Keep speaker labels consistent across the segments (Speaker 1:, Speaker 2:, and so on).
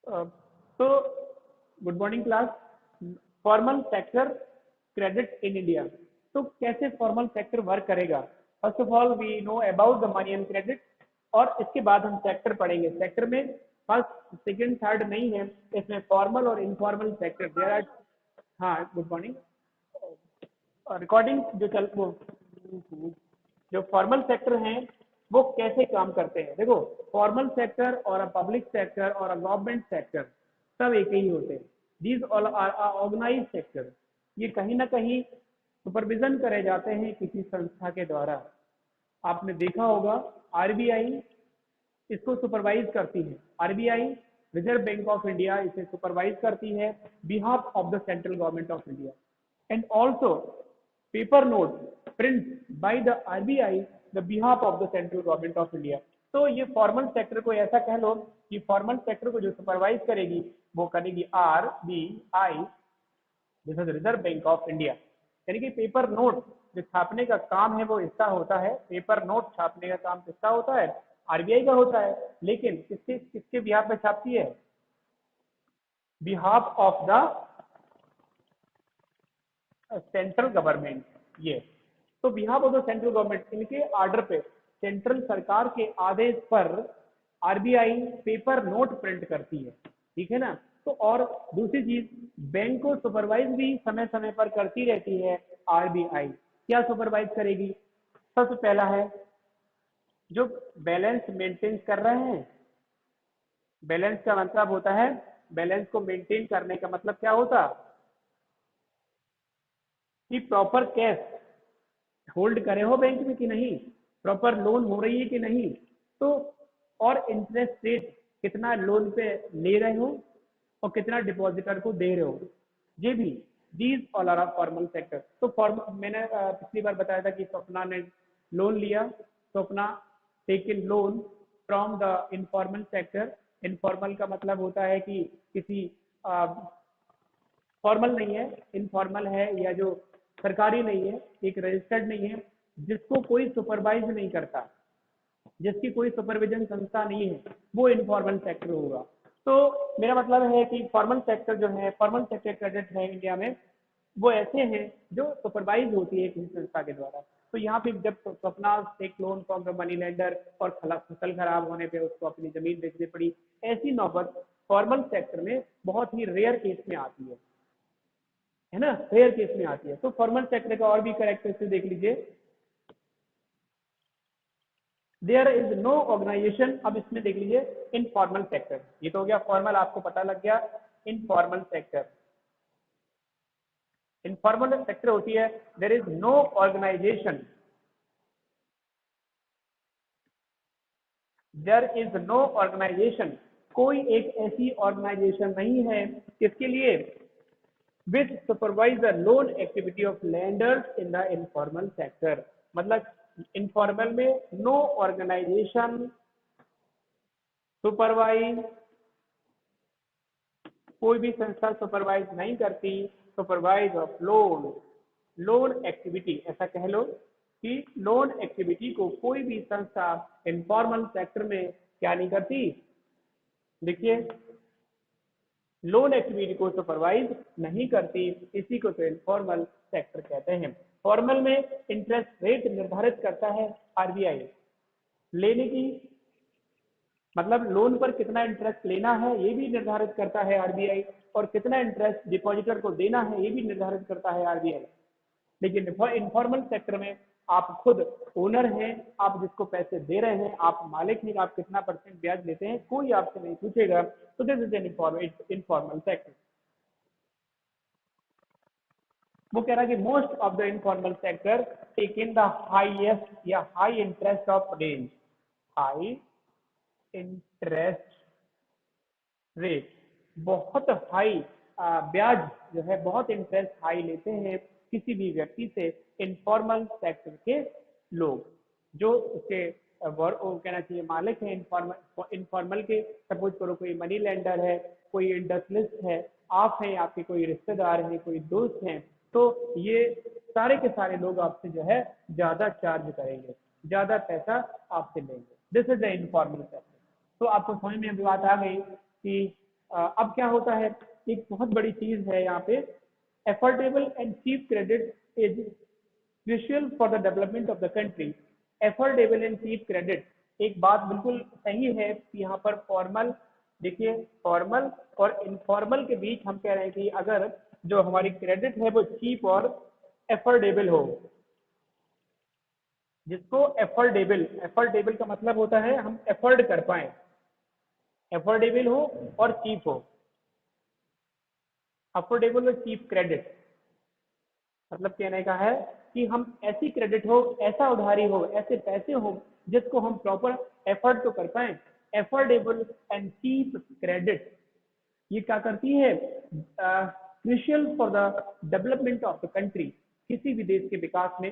Speaker 1: तो good morning class. Formal sector credit in India. तो कैसे फॉर्मल सेक्टर वर्क करेगा? First of all we know about the money and credit, और इसके बाद हम सेक्टर पढ़ेंगे। सेक्टर में फर्स्ट सेकंड थर्ड नहीं है, इसमें फॉर्मल और इनफॉर्मल सेक्टर देयर आर। हाँ गुड मॉर्निंग। रिकॉर्डिंग जो चल वो जो फॉर्मल सेक्टर हैं वो कैसे काम करते हैं। देखो, फॉर्मल सेक्टर और अ पब्लिक सेक्टर और अ गवर्नमेंट सेक्टर सब एक ही होते हैं। These all are organise sector. ये कहीं ना कहीं सुपरविजन करे जाते हैं किसी संस्था के द्वारा। आपने देखा होगा आरबीआई इसको सुपरवाइज करती है। RBI reserve bank of India इसे सुपरवाइज करती है behalf of the central government of India. And also paper note print by the RBI the behalf of the central government of India. तो ये formal sector को ऐसा कह लो कि formal sector को जो सुपरवाइज करेगी वो करेगी RBI, this is reserve bank of India. यानी कि पेपर नोट जो छापने का काम है वो इसका होता है। पेपर नोट छापने का काम किसका होता है? आरबीआई का होता है। लेकिन किसके किसके बिहाफ पे छापती है? Behalf of the central government. ये तो behalf of the central government, इनके ऑर्डर पे, सेंट्रल सरकार के आदेश पर आरबीआई पेपर नोट प्रिंट करती है। ठीक है ना? तो और दूसरी चीज, बैंक को सुपरवाइज भी समय समय पर करती रहती है आरबीआई। क्या सुपरवाइज करेगी? सबसे पहला है जो बैलेंस मेंटेन कर रहे हैं। बैलेंस का मतलब होता है, बैलेंस को मेंटेन करने का मतलब क्या होता? कि प्रॉपर कैश होल्ड करे हो बैंक में कि नहीं, प्रॉपर लोन हो रही है कि नहीं, तो और इंटरेस्ट रेट कितना लोन पे ले रहे हो और कितना डिपॉजिटर को दे रहे हो, ये भी। These all are formal sector. तो मैंने पिछली बार बताया था कि स्वप्ना ने लोन लिया। Swapna taken loan from the informal sector. Informal का मतलब होता है कि किसी फॉर्मल नहीं है, इनफॉर्मल है, या जो सरकारी नहीं है, एक रजिस्टर्ड नहीं है, जिसको कोई सुपरवाइज नहीं करता, जिसकी कोई सुपरविजन संस्था नहीं है, वो इनफॉर्मल सेक्टर होगा। तो मेरा मतलब है कि फॉर्मल सेक्टर जो है, फॉर्मल सेक्टर क्रेडिट है इंडिया में, वो ऐसे हैं जो सुपरवाइज होती है किसी संस्था के द्वारा। तो यहाँ पे जब Swapna take loan from the money lender और फसल खराब होने पे उसको अपनी जमीन बेचनी पड़ी, ऐसी नौबत फॉर्मल सेक्टर में बहुत ही रेयर केस में आती है ना, रेयर केस में आती है। तो फॉर्मल सेक्टर का और भी कैरेक्टरिस्टिक देख लीजिए। There is no organisation. अब इसमें देख लीजिए इनफॉर्मल सेक्टर, ये तो हो गया फॉर्मल, आपको पता लग गया। इनफॉर्मल सेक्टर, इनफॉर्मल सेक्टर होती है there is no organisation, there is no organisation, कोई एक ऐसी ऑर्गेनाइजेशन नहीं है किसके लिए which supervise the loan activity of lenders in the informal sector। मतलब इनफॉर्मल में नो ऑर्गेनाइजेशन सुपरवाइज, कोई भी संस्था सुपरवाइज नहीं करती supervise of loan, loan activity, ऐसा कह लो कि लोन एक्टिविटी को कोई भी संस्था इनफॉर्मल सेक्टर में क्या नहीं करती। देखिए, लोन एक्टिविटी को सुपरवाइज नहीं करती, इसी को तो इनफॉर्मल सेक्टर कहते हैं। फॉर्मल में इंटरेस्ट रेट निर्धारित करता है आरबीआई, लेने की मतलब लोन पर कितना इंटरेस्ट लेना है ये भी निर्धारित करता है आरबीआई, और कितना इंटरेस्ट डिपॉजिटर को देना है ये भी निर्धारित करता है आरबीआई। लेकिन इनफॉर्मल सेक्टर में आप खुद ओनर हैं, आप जिसको पैसे दे रहे हैं, आप मालिक हैं, आप कितना परसेंट ब्याज लेते हैं कोई आपसे नहीं पूछेगा। तो this is an informal sector. वो कह रहा है कि most of the informal sector take in the highest या high interest of range, high interest rate, बहुत हाई ब्याज जो है, बहुत इंटरेस्ट हाई लेते हैं किसी भी व्यक्ति से इनफॉर्मल सेक्टर के लोग, जो उसके वो कहना चाहिए मालिक है इनफॉर्मल के। सपोज करो कोई मनी लेंडर है, कोई इंडस्ट्रियलिस्ट है, आप हैं, आपके कोई रिश्तेदार हैं, कोई दोस्त हैं, तो ये सारे के सारे लोग आपसे जो है ज्यादा चार्ज करेंगे, ज्यादा पैसा आपसे लेंगे। This is the informal sector. तो आपको समझ में बात आ गई कि अब क्या होता है, एक बहुत बड़ी चीज है यहाँ पे, affordable and cheap credit is crucial for the development of the country. Affordable and cheap credit, एक बात बिल्कुल सही है कि यहाँ पर फॉर्मल, देखिए फॉर्मल और इनफॉर्मल के बीच हम कह रहे हैं कि अगर जो हमारी क्रेडिट है वो चीप और एफोर्डेबल हो, जिसको एफोर्डेबल, एफोर्डेबल का मतलब होता है हम एफोर्ड कर पाए, एफोर्डेबल हो और चीप हो, अफोर्डेबल और चीप क्रेडिट मतलब कहने का है कि हम ऐसी क्रेडिट हो, ऐसा उधारी हो, ऐसे पैसे हो जिसको हम प्रॉपर एफर्ट तो कर पाए। एफोर्डेबल एंड चीप क्रेडिट ये क्या करती है, crucial for the development of the country, किसी भी देश के विकास में।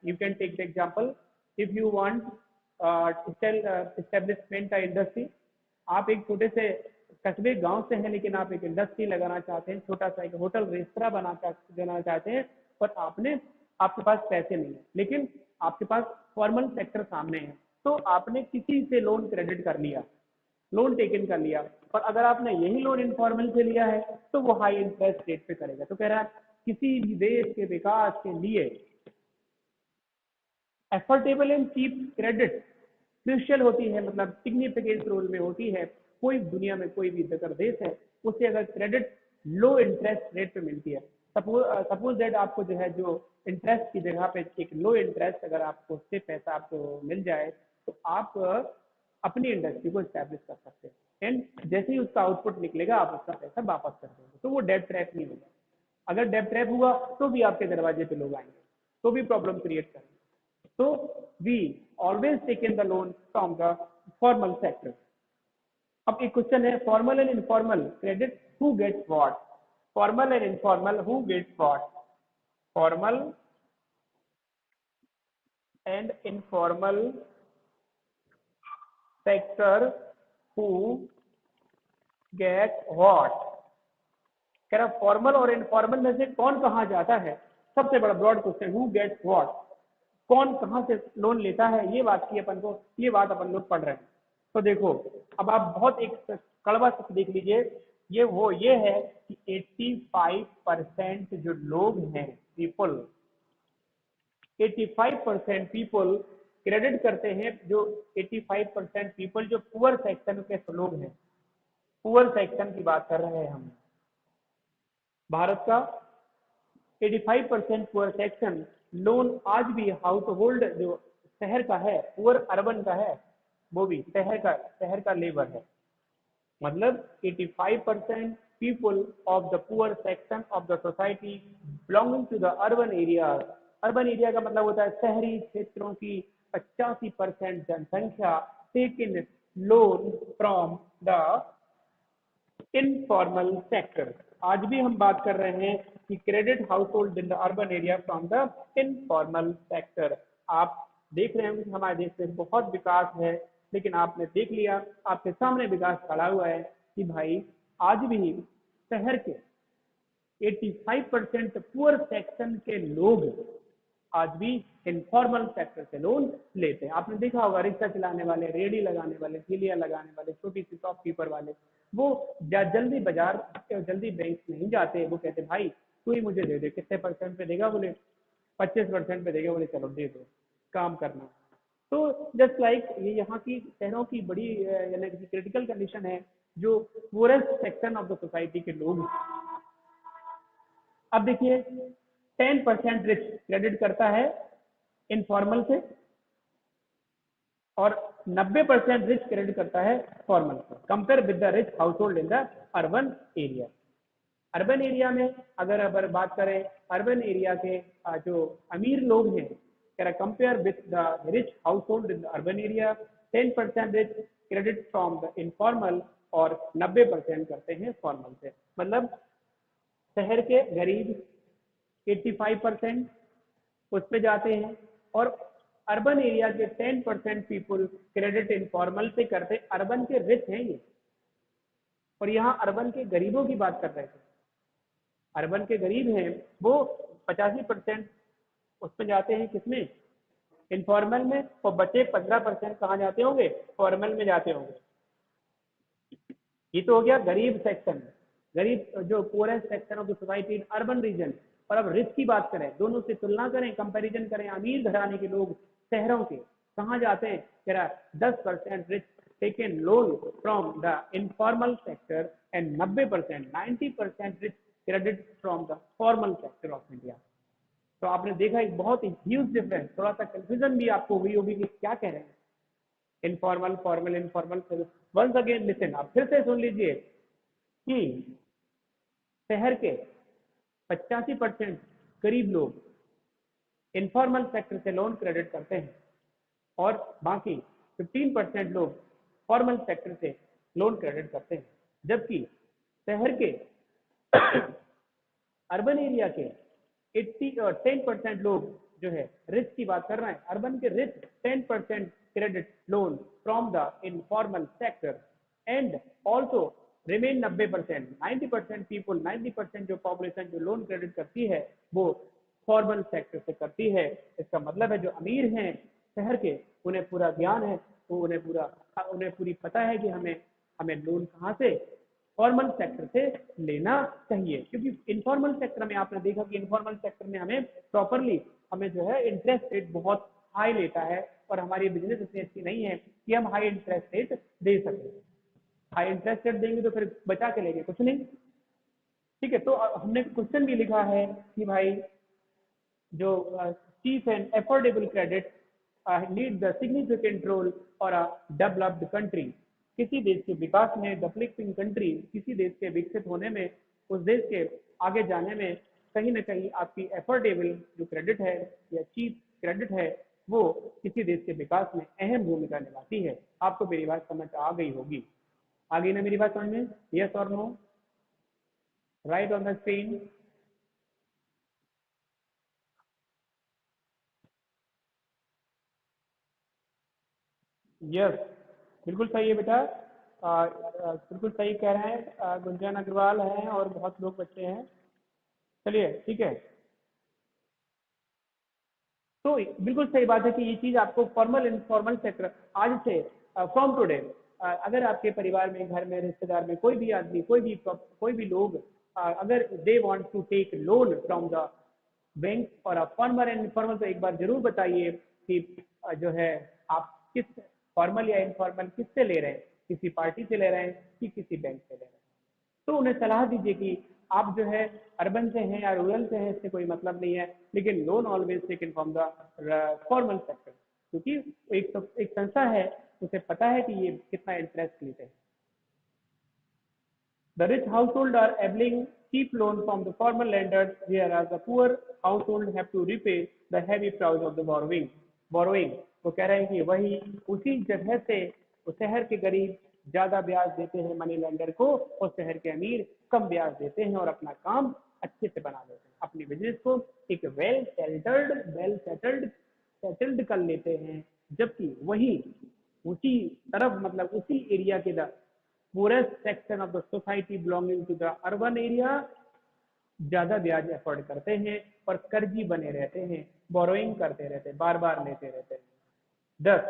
Speaker 1: You can take the example, if you want establishment industry, आप एक छोटे से कस्बे गांव से हैं लेकिन आप एक इंडस्ट्री लगाना चाहते हैं, छोटा सा एक होटल रेस्तरा देना चाहते हैं, पर आपके पास पैसे नहीं है, लेकिन आपके पास फॉर्मल सेक्टर सामने है, तो आपने किसी से लोन क्रेडिट कर लिया, लोन टेकन कर लिया, पर अगर आपने यही लोन इनफॉर्मल से लिया है तो वो हाई इंटरेस्ट रेट पे करेगा। तो कह रहा है किसी भी देश के विकास के लिए affordable and cheap credit crucial होती है, मतलब सिग्निफिकेंट रोल में होती है। कोई दुनिया में कोई भी अगर देश है उसे अगर क्रेडिट लो इंटरेस्ट रेट पे मिलती है, सपोज दैट आपको जो है जो इंटरेस्ट की जगह पे एक लो इंटरेस्ट अगर आपको उससे पैसा आपको मिल जाए तो आप अपनी इंडस्ट्री को स्टैब्लिश कर सकते हैं, एंड जैसे ही उसका आउटपुट निकलेगा आप उसका पैसा वापस कर देंगे, तो वो डेट ट्रैप नहीं होगा। अगर डेट ट्रैप हुआ तो भी आपके दरवाजे पे लोग आएंगे, तो भी प्रॉब्लम क्रिएट करेंगे। So we always taken the loan from the formal sector. अब एक क्वेश्चन है, formal and informal credit who gets what, formal and informal who gets what, formal and informal sector who get what, कह रहा formal और informal में से कौन कहाँ जाता है, सबसे बड़ा broad question, who gets what, कौन कहाँ से लोन लेता है, ये बात की अपन को, ये बात अपन लोग पढ़ रहे हैं। तो देखो अब आप बहुत एक कड़वा सच देख लीजिए, ये है कि 85% जो लोग हैं पीपल, 85% पीपल क्रेडिट करते हैं, जो 85% पीपल जो पुअर सेक्शन के लोग हैं, पुअर सेक्शन की बात कर रहे हैं हम, भारत का 85% पुअर सेक्शन लोन आज भी हाउस होल्ड जो शहर का है, पुअर अर्बन का है, वो भी शहर का लेबर है, मतलब 85% people of the poor section of the society belonging to the urban area, urban area का मतलब होता है शहरी क्षेत्रों की 85% जनसंख्या taken loan from the informal sector. आज भी हम बात कर रहे हैं कि credit household in the urban area from the informal sector. आप देख रहे हैं कि हमारे देश में बहुत विकास है, लेकिन आपने देख लिया आपके सामने विकास खड़ा हुआ है कि भाई आज भी शहर के 85% पुअर सेक्शन के लोग आज भी इनफॉर्मल सेक्टर से लोन लेते हैं। आपने देखा होगा रिक्शा चलाने वाले, रेडी लगाने वाले, ठेलियां लगाने वाले, छोटी सी शॉपकीपर वाले, वो जल्दी बाजार जल्दी बैंक नहीं जाते, वो कहते भाई तू ही मुझे दे दे, कितने परसेंट पे देगा, बोले 25% पे देगा, बोले चलो दे दो, काम करना। तो जस्ट लाइक ये यहाँ की शहरों की बड़ी यानी कि क्रिटिकल कंडीशन है, जो poorest section of the society के लोग हैं। अब देखिए 10% रिच क्रेडिट करता है इनफॉर्मल से, और 90% रिच क्रेडिट करता है फॉर्मल से। Compare with the rich house hold in the urban area. Urban area में अगर बात करें, अर्बन एरिया के जो अमीर लोग हैं, कह रहा compare with the rich house hold in the urban area, 10% rich credit from the informal और 90% करते हैं फॉर्मल से। मतलब शहर के गरीब 85% उस पे जाते हैं, और अर्बन एरिया के 10% पीपल क्रेडिट इनफॉर्मल से करते। अर्बन के रिच हैं ये, और यहाँ अर्बन के गरीबों की बात कर रहे थे। अर्बन के गरीब हैं वो 85% उसमें जाते हैं, किसमें, इनफॉर्मल में, और बचे 15% कहाँ जाते होंगे, फॉर्मल में जाते होंगे। ये तो हो गया गरीब सेक्शन, गरीब जो poorest section of the society in urban region. और अब रिच की बात करें, दोनों से तुलना करें, कंपैरिजन करें, अमीर घराने के लोग शहरों के कहाँ जाते हैं, कह रहा 10% rich taken loan from the informal sector and 90% 90% rich credit from the formal sector of India. तो आपने देखा एक बहुत ही ह्यूज डिफरेंस, थोड़ा सा कंफ्यूजन भी आपको हुई होगी कि क्या कह रहे हैं, informal formal informal. Once again listen, आप फिर से सुन लीजिए कि शहर के 85% करीब लोग इनफॉर्मल सेक्टर से लोन क्रेडिट करते हैं और बाकी 15% लोग फॉर्मल सेक्टर से लोन क्रेडिट करते हैं। जबकि शहर के अर्बन एरिया के 10% लोग जो है रिच की बात कर रहे हैं, अर्बन के rich 10% credit loan from the informal sector and also remain 90%, 90% people, 90% जो पॉपुलेशन जो लोन क्रेडिट करती है वो फॉर्मल सेक्टर से करती है। इसका मतलब है जो अमीर हैं शहर के, उन्हें पूरा ज्ञान है, तो उन्हें पूरी पता है कि हमें हमें लोन कहाँ से, फॉर्मल सेक्टर से लेना चाहिए। क्योंकि इनफॉर्मल सेक्टर में आपने देखा कि इनफॉर्मल सेक्टर में हमें प्रॉपरली हमें जो है इंटरेस्ट रेट बहुत हाई लेता है और हमारी बिजनेस इतनी अच्छी नहीं है कि हम हाई इंटरेस्ट रेट दे सकें। हाई इंटरेस्ट रेट देंगे तो फिर बचा के लेंगे कुछ नहीं। ठीक है, तो हमने क्वेश्चन भी लिखा है कि भाई जो cheap and affordable credit need the significant role और अ डेवलप्ड कंट्री। किसी देश के विकास में, डेवलपिंग कंट्री, किसी देश के विकसित होने में, उस देश के आगे जाने में कहीं ना कहीं आपकी अफोर्डेबल जो क्रेडिट है या चीप क्रेडिट है वो किसी देश के विकास में अहम भूमिका निभाती है। आपको मेरी बात समझ आ गई होगी। आ गई ना मेरी बात समझ में? यस और no? Write on the screen. Yes, बिल्कुल सही है बेटा। बिल्कुल सही कह रहे हैं, गुंजन अग्रवाल हैं और बहुत लोग बच्चे हैं। चलिए ठीक है, तो बिल्कुल सही बात है कि ये चीज आपको फॉर्मल इनफॉर्मल सेक्टर आज से फ्रॉम टुडे, अगर आपके परिवार में, घर में, रिश्तेदार में कोई भी आदमी, कोई भी लोग अगर they want to take loan from the bank और फॉर्मल एंड इनफॉर्मल, तो एक बार जरूर बताइए कि जो है आप किस फॉर्मल या इनफॉर्मल किससे ले रहे हैं, किसी पार्टी से ले रहे हैं कि किसी बैंक से ले रहे हैं। तो उन्हें सलाह दीजिए कि आप जो है अर्बन से हैं या रूरल से हैं इससे कोई मतलब नहीं है, लेकिन loan always taken from the formal sector, क्योंकि एक संस्था है, उसे पता है कि ये कितना इंटरेस्ट लेते हैं। The rich household are availing cheap loan from the formal lenders, whereas the poor household have to repay the heavy price of the borrowing. Borrowing, वो कह रहे हैं कि वही उसी जगह से वो शहर के गरीब ज्यादा ब्याज देते हैं मनी लेंडर को, और शहर के अमीर कम ब्याज देते हैं और अपना काम अच्छे से बना लेते हैं, अपनी बिजनेस को एक वेल सेटल्ड कर लेते हैं। जबकि वही उसी तरफ, मतलब उसी एरिया के poorest section of the society belonging to the urban area ज्यादा ब्याज अफोर्ड करते हैं और कर्जी बने रहते हैं, बोरोइंग करते रहते हैं, बार बार लेते रहते हैं। Thus,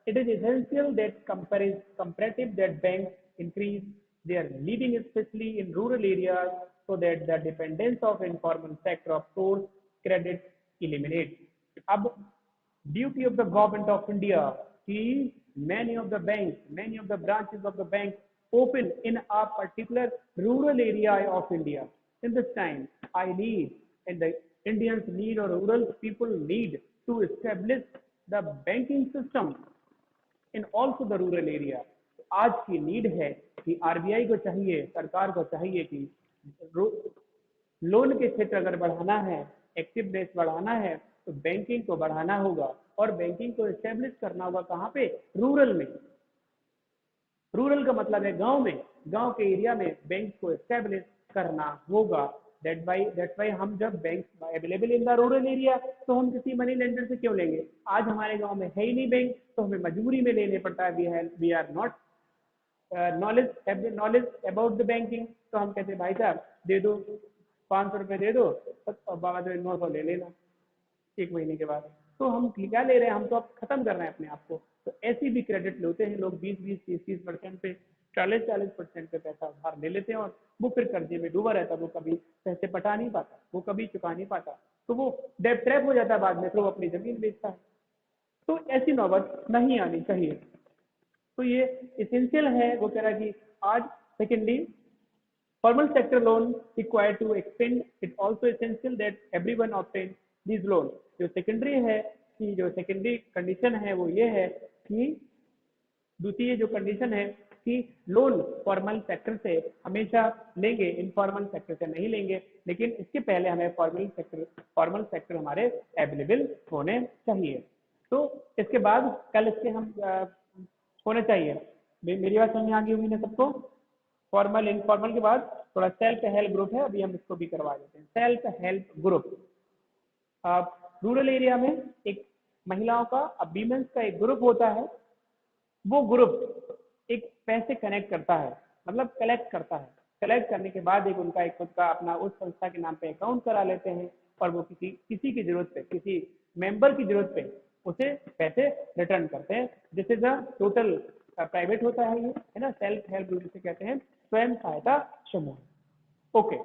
Speaker 1: it is essential that comparative that banks increase their leading, especially in rural areas, so that the dependence of informal sector of source credit eliminates. अब duty of the government of India is many of the branches of the bank open in a particular rural area of India. In this time, I need and the Indians need or rural people need to establish the banking system in also the rural area. आज की need है कि RBI को चाहिए, सरकार को चाहिए कि लोन के क्षेत्र अगर बढ़ाना है, एक्टिवनेस बढ़ाना है, तो बैंकिंग को बढ़ाना होगा और बैंकिंग को एस्टेब्लिश करना होगा कहाँ पे? रूरल में। रूरल का मतलब है गांव में, गांव के एरिया में बैंक को एस्टेब्लिश करना होगा। दैट्स वाई हम जब bank available in the rural area तो हम किसी मनी लेंडर से क्यों लेंगे? आज हमारे गांव में है ही नहीं बैंक, तो हमें मजबूरी में लेने पड़ता है। We are not knowledge about the banking, तो हम कहते हैं भाई साहब दे दो 500 रुपये दे दो, बाद में 900 ले लेना एक महीने के बाद। तो हम क्या ले रहे हैं? हम तो अब खत्म कर रहे हैं अपने आप को। तो ऐसी भी क्रेडिट लेते हैं लोग 20-20, 30-30% पे, 40% पे पैसा उधार ले लेते हैं और वो फिर कर्जे में डूबा रहता है, वो कभी पैसे पटा नहीं पाता, वो कभी चुका नहीं पाता, तो वो डेट ट्रैप हो जाता है, बाद में फिर वो अपनी जमीन बेचता है। तो ऐसी नौबत नहीं आनी चाहिए। तो ये इसेंशियल है, वो कह रहा है कि आज secondly formal sector loan required to expand, it also essential that everyone obtain these loan। जो सेकेंडरी है कि जो सेकेंडरी कंडीशन है वो ये है कि द्वितीय जो कंडीशन है कि लोन फॉर्मल सेक्टर से हमेशा लेंगे, इनफॉर्मल सेक्टर से नहीं लेंगे, लेकिन इसके पहले हमें फॉर्मल सेक्टर हमारे अवेलेबल होने चाहिए। तो इसके बाद कल इसके हम होने चाहिए। मेरी बात समझ में आ गई होगी ना सबको? फॉर्मल इनफॉर्मल के बाद थोड़ा सेल्फ हेल्प ग्रुप है, अभी हम इसको भी करवा देते हैं। Self help group, rural area में एक महिलाओं का वीमेंस का एक ग्रुप होता है, वो ग्रुप एक पैसे कनेक्ट करता है, मतलब कलेक्ट करता है। कलेक्ट करने के बाद एक उनका एक खुद का अपना उस संस्था के नाम पे अकाउंट करा लेते हैं, और वो किसी की जरूरत पे, किसी मेंबर की जरूरत पे उसे पैसे रिटर्न करते हैं। This is a total private होता है ये, है ना, सेल्फ हेल्प ग्रुप जिसे कहते हैं, स्वयं सहायता समूह। ओके।